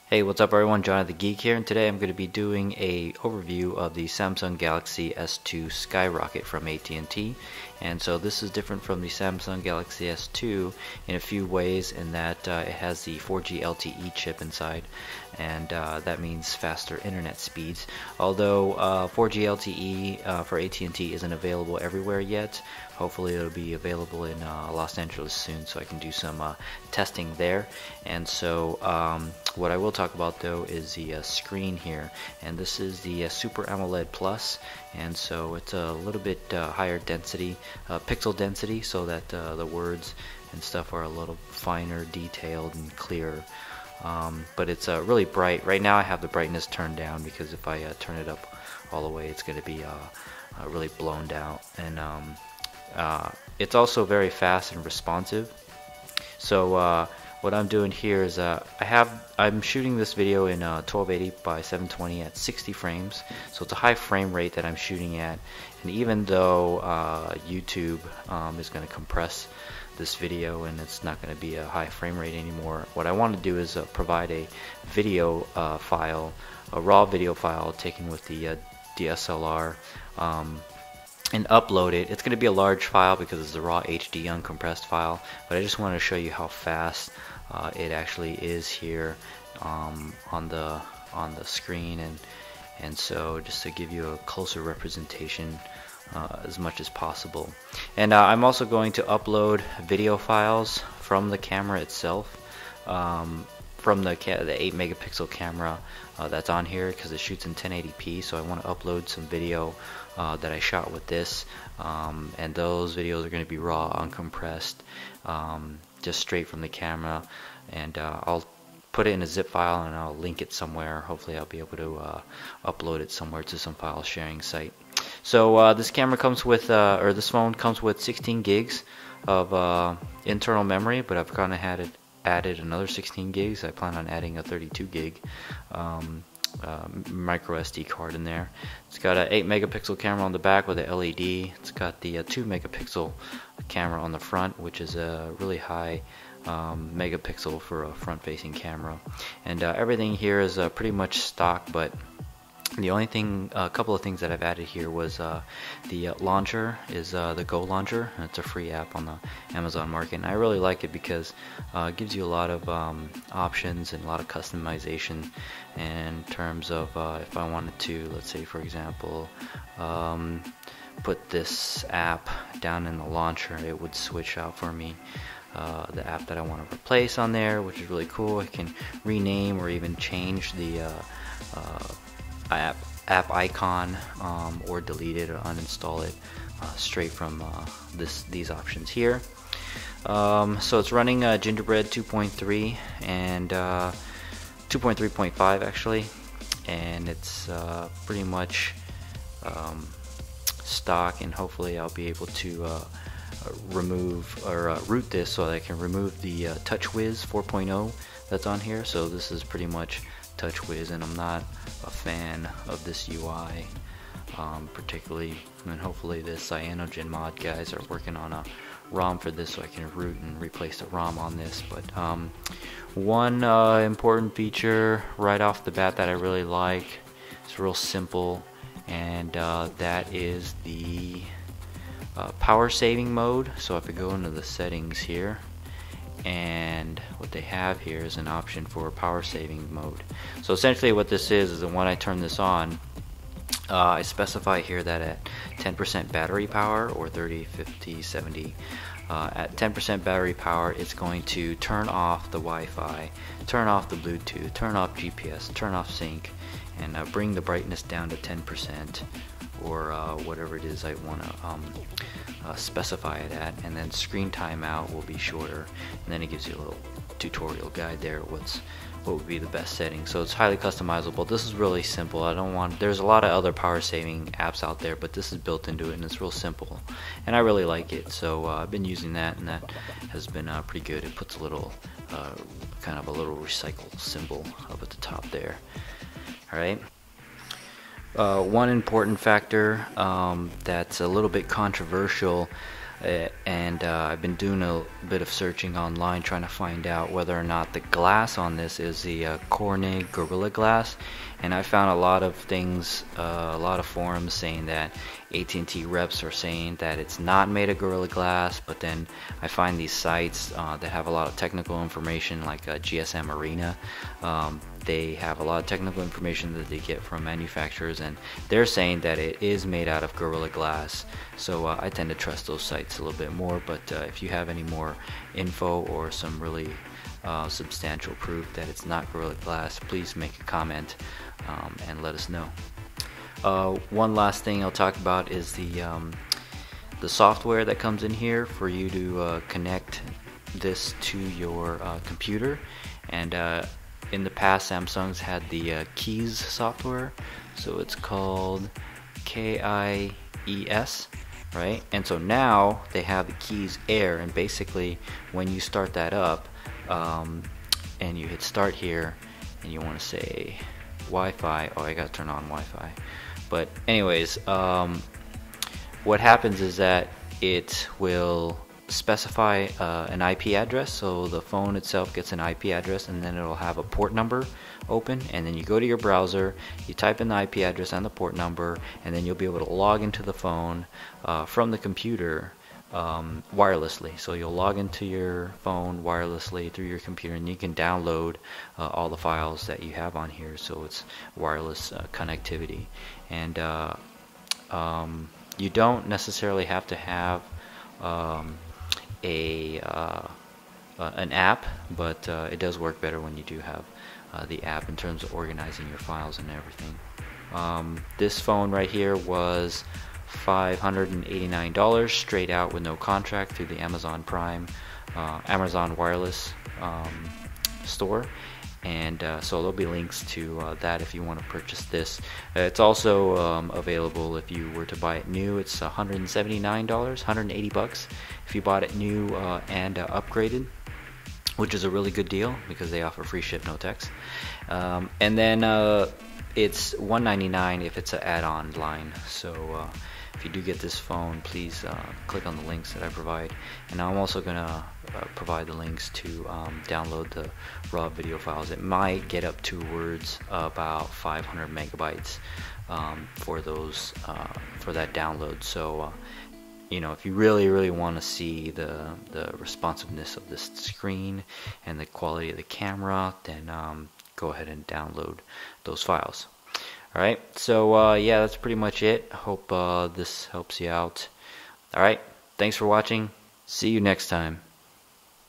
Hey, what's up everyone? John the Geek here, and today I'm going to be doing a overview of the Samsung Galaxy S II Skyrocket from AT&T. And so this is different from the Samsung Galaxy S II in a few ways, in that it has the 4G LTE chip inside, and that means faster internet speeds. Although 4G LTE for AT&T isn't available everywhere yet, hopefully it'll be available in Los Angeles soon, so I can do some testing there. And so what I will talk about though is the screen here, and this is the Super AMOLED Plus, and so it's a little bit higher density, pixel density, so that the words and stuff are a little finer, detailed, and clearer. But it's really bright. Right now I have the brightness turned down because if I turn it up all the way, it's going to be really blown out. And it's also very fast and responsive. So what I'm doing here is I'm shooting this video in 1280 by 720 at 60 frames, so it's a high frame rate that I'm shooting at. And even though YouTube is going to compress this video and it's not going to be a high frame rate anymore, what I want to do is provide a video file, a raw video file taken with the DSLR, and upload it. It's going to be a large file because it's a raw HD uncompressed file, but I just want to show you how fast it actually is here on the screen, and so just to give you a closer representation as much as possible. And I'm also going to upload video files from the camera itself, from the 8 megapixel camera that's on here, because it shoots in 1080p. So I want to upload some video that I shot with this, and those videos are going to be raw, uncompressed, just straight from the camera. And I'll put it in a zip file and I'll link it somewhere. Hopefully I'll be able to upload it somewhere to some file sharing site. So this camera comes with, or this phone comes with 16 gigs of internal memory, but I've kind of added another 16 gigs. I plan on adding a 32 gig micro SD card in there. It's got an 8 megapixel camera on the back with a LED. It's got the 2 megapixel camera on the front, which is a really high megapixel for a front-facing camera. And everything here is pretty much stock, but the only thing, a couple of things that I've added here was the launcher is the Go launcher. It's a free app on the Amazon market, and I really like it because it gives you a lot of options and a lot of customization in terms of if I wanted to, let's say for example, put this app down in the launcher, it would switch out for me the app that I want to replace on there, which is really cool. I can rename or even change the app icon, or delete it or uninstall it straight from these options here. So it's running Gingerbread 2.3 and 2.3.5 actually, and it's pretty much stock, and hopefully I'll be able to remove or root this so that I can remove the TouchWiz 4.0 that's on here. So this is pretty much TouchWiz, and I'm not a fan of this UI particularly, and hopefully the CyanogenMod guys are working on a ROM for this so I can root and replace the ROM on this. But one important feature right off the bat that I really like, it's real simple, and that is the power saving mode. So if I go into the settings here, and what they have here is an option for power saving mode. So essentially what this is that when I turn this on, I specify here that at 10% battery power, or 30, 50, 70, at 10% battery power, it's going to turn off the Wi-Fi, turn off the Bluetooth, turn off GPS, turn off sync, and bring the brightness down to 10%, or whatever it is I want to specify it at, and then screen timeout will be shorter, and then it gives you a little tutorial guide there what would be the best setting. So it's highly customizable. This is really simple. There's a lot of other power saving apps out there, but this is built into it, and it's real simple, and I really like it. So I've been using that, and that has been pretty good. It puts a little kind of a little recycle symbol up at the top there. Alright, one important factor that's a little bit controversial and I've been doing a bit of searching online trying to find out whether or not the glass on this is the Corning Gorilla Glass, and I found a lot of things, a lot of forums saying that AT&T reps are saying that it's not made of Gorilla Glass, but then I find these sites that have a lot of technical information, like GSM Arena. They have a lot of technical information that they get from manufacturers, and they're saying that it is made out of Gorilla Glass. So I tend to trust those sites a little bit more, but if you have any more info or some really substantial proof that it's not Gorilla Glass, please make a comment and let us know. One last thing I'll talk about is the software that comes in here for you to connect this to your computer. And in the past, Samsung's had the Keys software, so it's called KIES, right? And so now they have the Keys Air, and basically when you start that up and you hit start here and you want to say Wi-Fi, oh, I gotta turn on Wi-Fi. But anyways, what happens is that it will specify an IP address, so the phone itself gets an IP address, and then it'll have a port number open, and then you go to your browser, you type in the IP address and the port number, and then you'll be able to log into the phone from the computer wirelessly. So you'll log into your phone wirelessly through your computer, and you can download all the files that you have on here, so it's wireless connectivity. And you don't necessarily have to have an app, but it does work better when you do have the app in terms of organizing your files and everything. This phone right here was $589 straight out with no contract through the Amazon Prime, Amazon Wireless store. And so there'll be links to that if you want to purchase this. It's also available if you were to buy it new. It's $179, $180 if you bought it new and upgraded, which is a really good deal because they offer free ship, no tax. And then it's $199 if it's an add-on line. So if you do get this phone, please click on the links that I provide. And I'm also going to provide the links to download the raw video files. It might get up towards about 500 megabytes for those for that download. So you know, if you really want to see the responsiveness of this screen and the quality of the camera, then go ahead and download those files. Alright, so yeah, that's pretty much it. I hope this helps you out. Alright, thanks for watching. See you next time.